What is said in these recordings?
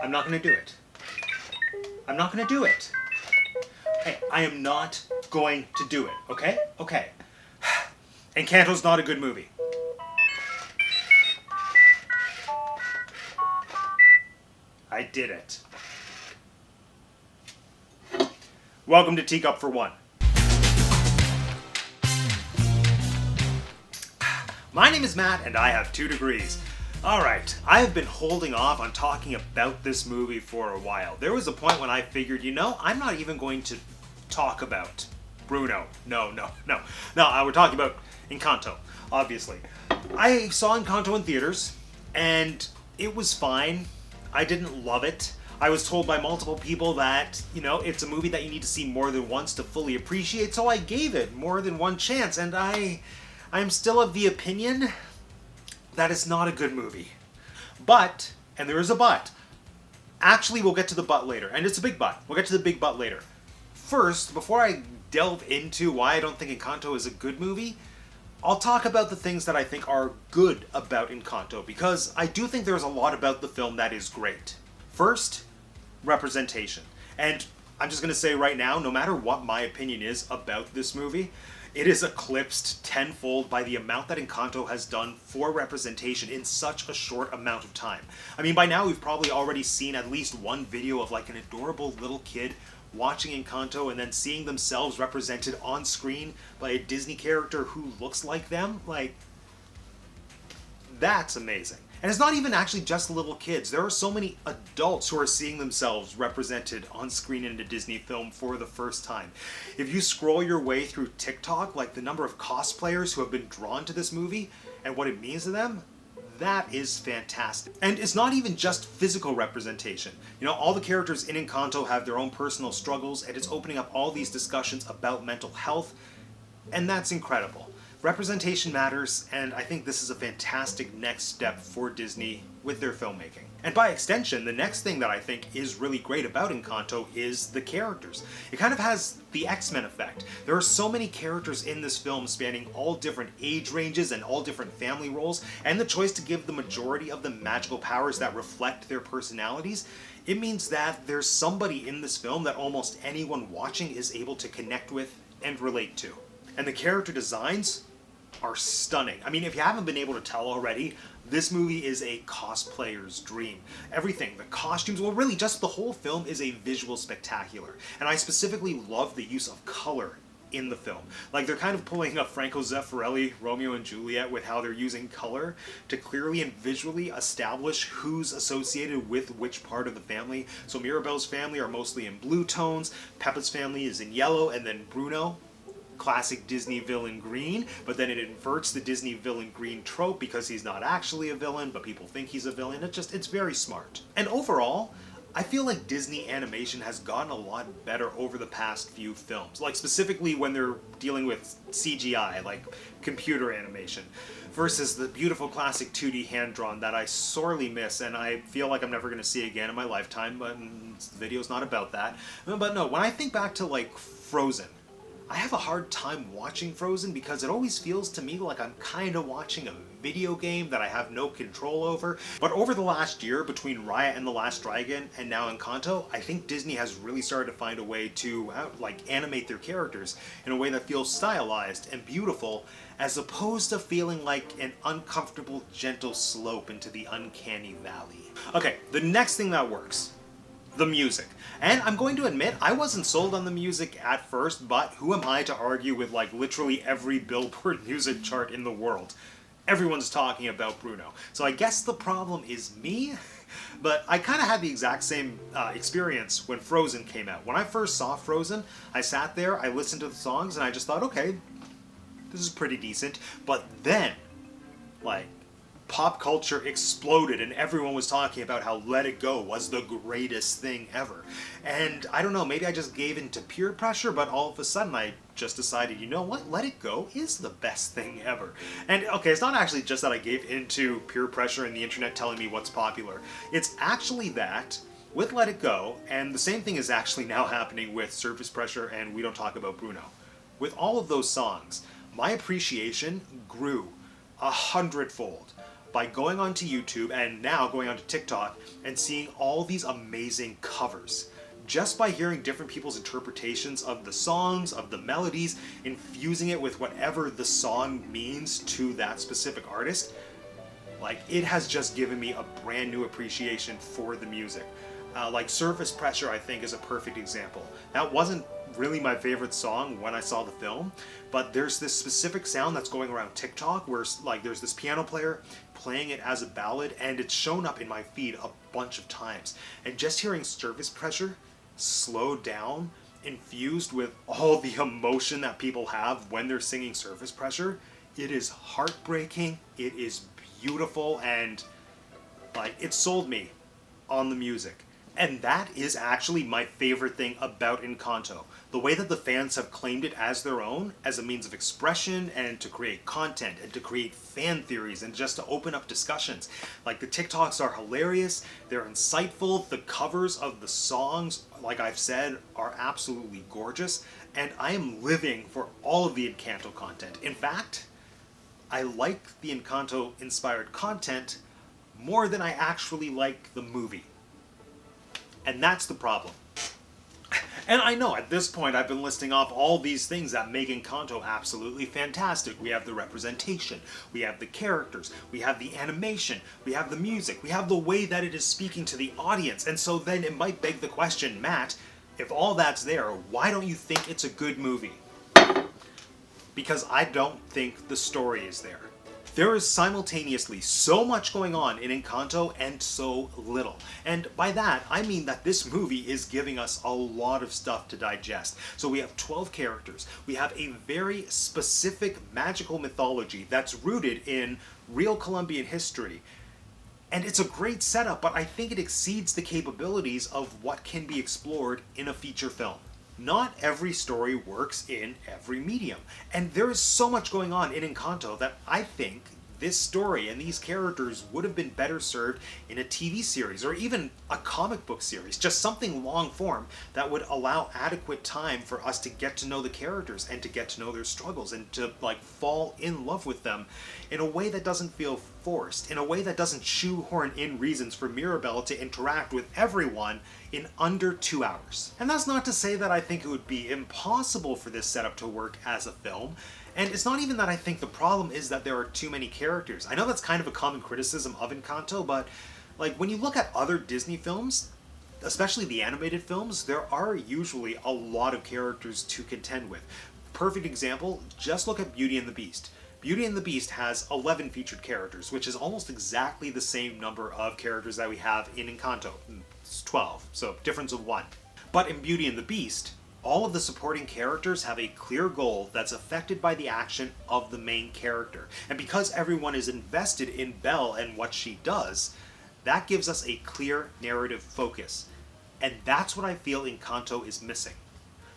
I'm not going to do it. I'm not going to do it. Hey, I am not going to do it, okay? Okay. Encanto's not a good movie. I did it. Welcome to Teacup for One. My name is Matt, and I have 2 degrees. Alright, I have been holding off on talking about this movie for a while. There was a point when I figured, I'm not even going to talk about Bruno. No, we're talking about Encanto, obviously. I saw Encanto in theaters, and it was fine. I didn't love it. I was told by multiple people that, it's a movie that you need to see more than once to fully appreciate, so I gave it more than one chance, and I'm still of the opinion that it's not a good movie. But, and there is a but, actually we'll get to the but later, and it's a big but. We'll get to the big but later. First, before I delve into why I don't think Encanto is a good movie, I'll talk about the things that I think are good about Encanto, because I do think there's a lot about the film that is great. First, representation. And I'm just going to say right now, no matter what my opinion is about this movie, it is eclipsed tenfold by the amount that Encanto has done for representation in such a short amount of time. I mean, by now we've probably already seen at least one video of like an adorable little kid watching Encanto and then seeing themselves represented on screen by a Disney character who looks like them. Like, that's amazing. And it's not even actually just little kids. There are so many adults who are seeing themselves represented on screen in a Disney film for the first time. If you scroll your way through TikTok, like the number of cosplayers who have been drawn to this movie and what it means to them, that is fantastic. And it's not even just physical representation. All the characters in Encanto have their own personal struggles, and it's opening up all these discussions about mental health, and that's incredible. Representation matters, and I think this is a fantastic next step for Disney with their filmmaking. And by extension, the next thing that I think is really great about Encanto is the characters. It kind of has the X-Men effect. There are so many characters in this film spanning all different age ranges and all different family roles, and the choice to give the majority of them magical powers that reflect their personalities, it means that there's somebody in this film that almost anyone watching is able to connect with and relate to. And the character designs are stunning. I mean, if you haven't been able to tell already, this movie is a cosplayer's dream. Everything, the costumes, well really just the whole film is a visual spectacular. And I specifically love the use of color in the film. Like, they're kind of pulling a Franco Zeffirelli Romeo and Juliet with how they're using color to clearly and visually establish who's associated with which part of the family. So Mirabel's family are mostly in blue tones, Peppa's family is in yellow, and then Bruno, classic Disney villain green, but then it inverts the Disney villain green trope because he's not actually a villain, but people think he's a villain. It's very smart. And overall, I feel like Disney animation has gotten a lot better over the past few films, like specifically when they're dealing with CGI, like computer animation, versus the beautiful classic 2D hand-drawn that I sorely miss, and I feel like I'm never going to see again in my lifetime, but the video's not about that. But no, when I think back to like Frozen, I have a hard time watching Frozen because it always feels to me like I'm kind of watching a video game that I have no control over. But over the last year, between Raya and the Last Dragon and now Encanto, I think Disney has really started to find a way to animate their characters in a way that feels stylized and beautiful, as opposed to feeling like an uncomfortable, gentle slope into the uncanny valley. Okay, the next thing that works: the music. And I'm going to admit, I wasn't sold on the music at first, but who am I to argue with like literally every Billboard music chart in the world? Everyone's talking about Bruno. So I guess the problem is me, but I kind of had the exact same experience when Frozen came out. When I first saw Frozen, I sat there, I listened to the songs, and I just thought, okay, this is pretty decent. But then, pop culture exploded and everyone was talking about how Let It Go was the greatest thing ever. And I don't know, maybe I just gave in to peer pressure, but all of a sudden I just decided, you know what, Let It Go is the best thing ever. And okay, it's not actually just that I gave into peer pressure and the internet telling me what's popular. It's actually that with Let It Go, and the same thing is actually now happening with Surface Pressure and We Don't Talk About Bruno. With all of those songs, my appreciation grew 100-fold. by going onto YouTube and now going onto TikTok and seeing all these amazing covers. Just by hearing different people's interpretations of the songs, of the melodies, infusing it with whatever the song means to that specific artist, like, it has just given me a brand new appreciation for the music. Like Surface Pressure, I think, is a perfect example. That wasn't really my favorite song when I saw the film, but there's this specific sound that's going around TikTok where, like, there's this piano player playing it as a ballad, and it's shown up in my feed a bunch of times. And just hearing Surface Pressure slowed down, infused with all the emotion that people have when they're singing Surface Pressure, it is heartbreaking, it is beautiful, and like, it sold me on the music. And that is actually my favorite thing about Encanto. The way that the fans have claimed it as their own, as a means of expression and to create content and to create fan theories and just to open up discussions. Like, the TikToks are hilarious, they're insightful, the covers of the songs, like I've said, are absolutely gorgeous, and I am living for all of the Encanto content. In fact, I like the Encanto-inspired content more than I actually like the movie. And that's the problem. And I know at this point I've been listing off all these things that make Encanto absolutely fantastic. We have the representation, we have the characters, we have the animation, we have the music, we have the way that it is speaking to the audience. And so then it might beg the question, Matt, if all that's there, why don't you think it's a good movie? Because I don't think the story is there. There is simultaneously so much going on in Encanto and so little. And by that, I mean that this movie is giving us a lot of stuff to digest. So we have 12 characters. We have a very specific magical mythology that's rooted in real Colombian history. And it's a great setup, but I think it exceeds the capabilities of what can be explored in a feature film. Not every story works in every medium, and there is so much going on in Encanto that I think this story and these characters would have been better served in a TV series or even a comic book series, just something long form that would allow adequate time for us to get to know the characters and to get to know their struggles and to like fall in love with them in a way that doesn't feel forced, in a way that doesn't shoehorn in reasons for Mirabel to interact with everyone in under 2 hours. And that's not to say that I think it would be impossible for this setup to work as a film. And it's not even that I think the problem is that there are too many characters. I know that's kind of a common criticism of Encanto, but like when you look at other Disney films, especially the animated films, there are usually a lot of characters to contend with. Perfect example, just look at Beauty and the Beast. Beauty and the Beast has 11 featured characters, which is almost exactly the same number of characters that we have in Encanto. It's 12, so difference of 1. But in Beauty and the Beast, all of the supporting characters have a clear goal that's affected by the action of the main character. And because everyone is invested in Belle and what she does, that gives us a clear narrative focus. And that's what I feel Encanto is missing.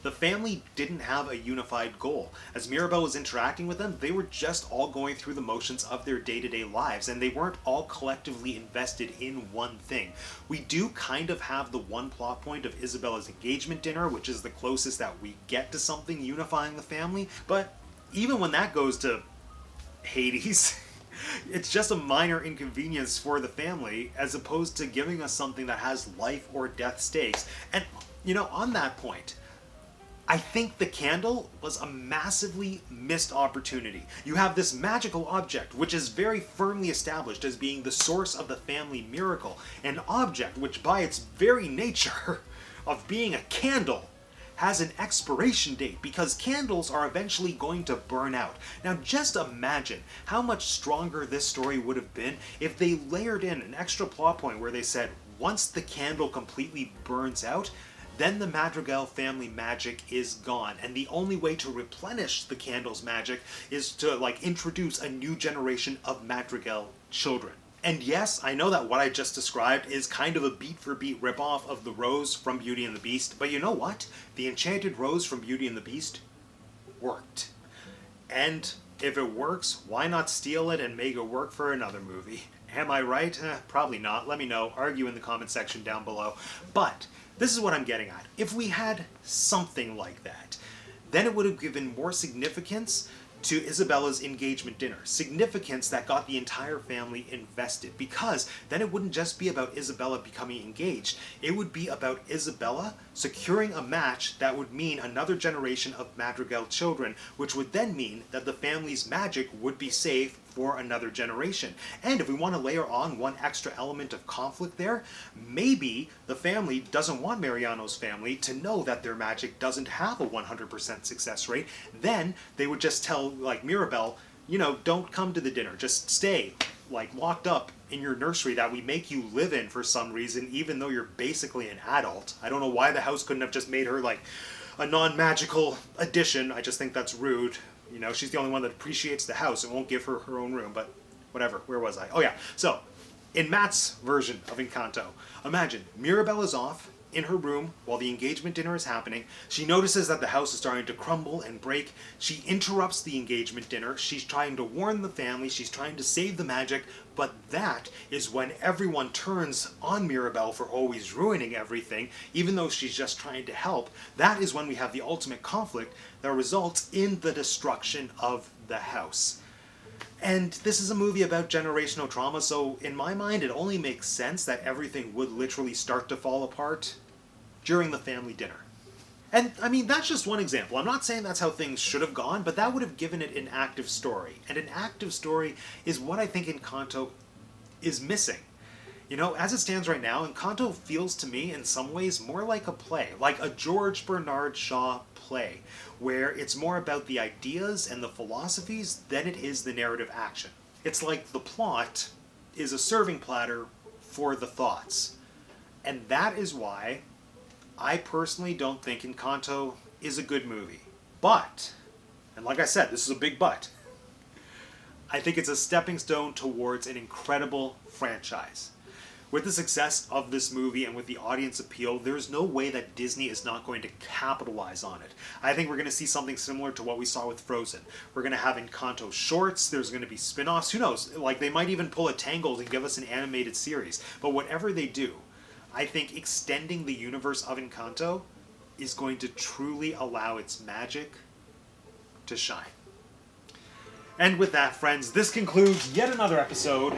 The family didn't have a unified goal. As Mirabel was interacting with them, they were just all going through the motions of their day-to-day lives, and they weren't all collectively invested in one thing. We do kind of have the one plot point of Isabella's engagement dinner, which is the closest that we get to something unifying the family, but even when that goes to Hades, it's just a minor inconvenience for the family, as opposed to giving us something that has life or death stakes. And, you know, on that point, I think the candle was a massively missed opportunity. You have this magical object, which is very firmly established as being the source of the family miracle, an object which by its very nature of being a candle has an expiration date, because candles are eventually going to burn out. Now just imagine how much stronger this story would have been if they layered in an extra plot point where they said, once the candle completely burns out, then the Madrigal family magic is gone, and the only way to replenish the candle's magic is to introduce a new generation of Madrigal children. And yes, I know that what I just described is kind of a beat-for-beat ripoff of the rose from Beauty and the Beast, but you know what? The enchanted rose from Beauty and the Beast worked. And if it works, why not steal it and make it work for another movie? Am I right? Probably not. Let me know. Argue in the comment section down below. But this is what I'm getting at. If we had something like that, then it would have given more significance to Isabella's engagement dinner. Significance that got the entire family invested, because then it wouldn't just be about Isabella becoming engaged, it would be about Isabella securing a match that would mean another generation of Madrigal children, which would then mean that the family's magic would be safe for another generation. And if we want to layer on one extra element of conflict there, maybe the family doesn't want Mariano's family to know that their magic doesn't have a 100% success rate. Then they would just tell, like, Mirabel, you know, don't come to the dinner, just stay, like, locked up in your nursery that we make you live in for some reason, even though you're basically an adult. I don't know why the house couldn't have just made her, like, a non-magical addition. I just think that's rude. You know, she's the only one that appreciates the house and won't give her her own room, but whatever. Where was I? Oh yeah, so, in Matt's version of Encanto, imagine Mirabel is off in her room while the engagement dinner is happening. She notices that the house is starting to crumble and break. She interrupts the engagement dinner. She's trying to warn the family. She's trying to save the magic. But that is when everyone turns on Mirabel for always ruining everything, even though she's just trying to help. That is when we have the ultimate conflict that results in the destruction of the house. And this is a movie about generational trauma, so in my mind it only makes sense that everything would literally start to fall apart during the family dinner. And, I mean, that's just one example. I'm not saying that's how things should have gone, but that would have given it an active story. And an active story is what I think Encanto is missing. You know, as it stands right now, Encanto feels to me in some ways more like a play, like a George Bernard Shaw play, where it's more about the ideas and the philosophies than it is the narrative action. It's like the plot is a serving platter for the thoughts. And that is why I personally don't think Encanto is a good movie. But, and like I said, this is a big but, I think it's a stepping stone towards an incredible franchise. With the success of this movie and with the audience appeal, there's no way that Disney is not going to capitalize on it. I think we're going to see something similar to what we saw with Frozen. We're going to have Encanto shorts, there's going to be spin-offs, who knows, like they might even pull a Tangled and give us an animated series. But whatever they do, I think extending the universe of Encanto is going to truly allow its magic to shine. And with that, friends, this concludes yet another episode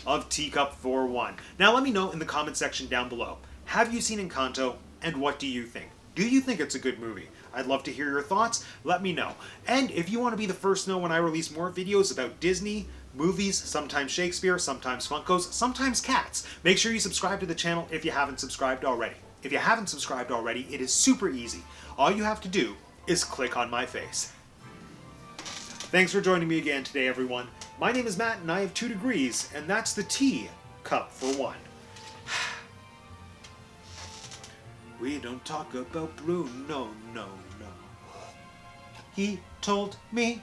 of Teacup for One. Now let me know in the comment section down below, have you seen Encanto and what do you think? Do you think it's a good movie? I'd love to hear your thoughts, let me know. And if you want to be the first to know when I release more videos about Disney, movies, sometimes Shakespeare, sometimes Funkos, sometimes cats, make sure you subscribe to the channel if you haven't subscribed already. If you haven't subscribed already, it is super easy. All you have to do is click on my face. Thanks for joining me again today, everyone. My name is Matt, and I have 2 degrees, and that's the tea cup for one. We don't talk about Bruno, no, no. He told me